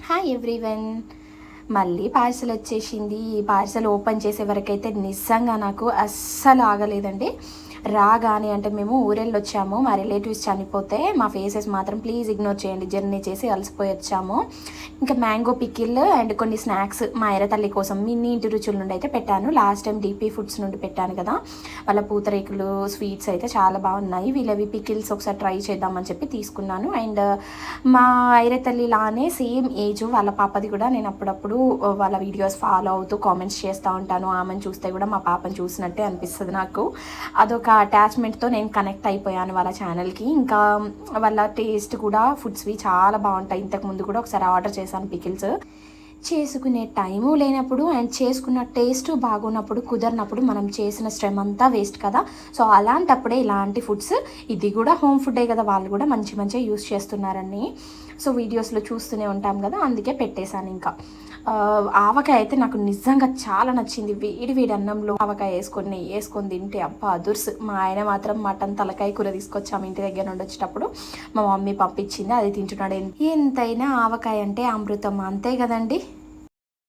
Hi everyone, మళ్ళీ parcel వచ్చేసింది. ఈ పార్సల్ ఓపెన్ చేసే వరకైతే నిజంగా నాకు అస్సలు ఆగలేదండి. రాగానే అంటే మేము ఊరెళ్ళి వచ్చాము, మా రిలేటివ్స్ చనిపోతే మా ఫేసెస్ మాత్రం ప్లీజ్ ఇగ్నోర్ చేయండి, జర్నీ చేసి అలసిపోయి వచ్చాము. ఇంకా మ్యాంగో పికిల్ అండ్ కొన్ని స్నాక్స్ మా ఎర్రతల్లి కోసం మినీ ఇంటి రుచుల నుండి అయితే పెట్టాను. లాస్ట్ టైం డీపీ ఫుడ్స్ నుండి పెట్టాను కదా, వాళ్ళ పూతరేకులు స్వీట్స్ అయితే చాలా బాగున్నాయి. వీళ్ళవి పికిల్స్ ఒకసారి ట్రై చేద్దామని చెప్పి తీసుకున్నాను. అండ్ మా ఐరతల్లి లానే సేమ్ ఏజ్ వాళ్ళ పాపది కూడా నేను అప్పుడప్పుడు వాళ్ళ వీడియోస్ ఫాలో అవుతూ కామెంట్స్ చేస్తూ ఉంటాను. ఆమెను చూస్తే కూడా మా పాపను చూసినట్టే అనిపిస్తుంది నాకు. అదొక అటాచ్మెంట్తో నేను కనెక్ట్ అయిపోయాను వాళ్ళ ఛానల్కి. ఇంకా వాళ్ళ టేస్ట్ కూడా ఫుడ్స్వి చాలా బాగుంటాయి. ఇంతకుముందు కూడా ఒకసారి ఆర్డర్ చేశాను పికిల్స్. చేసుకునే టైము లేనప్పుడు అండ్ చేసుకున్న టేస్ట్ బాగున్నప్పుడు కుదరినప్పుడు మనం చేసిన శ్రమ అంతా వేస్ట్ కదా. సో అలాంటప్పుడే ఇలాంటి ఫుడ్స్, ఇది కూడా హోమ్ ఫుడ్డే కదా, వాళ్ళు కూడా మంచి మంచిగా యూస్ చేస్తున్నారని సో వీడియోస్లో చూస్తూనే ఉంటాం కదా, అందుకే పెట్టేశాను. ఇంకా ఆవకాయ అయితే నాకు నిజంగా చాలా నచ్చింది. వేడి వేడి అన్నంలో ఆవకాయ వేసుకొని తింటే అబ్బా అదుర్స్. మా ఆయన మాత్రం మటన్ తలకాయ కూర తీసుకొచ్చాము ఇంటి దగ్గర నుండి వచ్చేటప్పుడు, మా మమ్మీ పంపించింది, అది తింటున్నాడు. ఎంతైనా ఆవకాయ అంటే అమృతం, అంతే కదండి.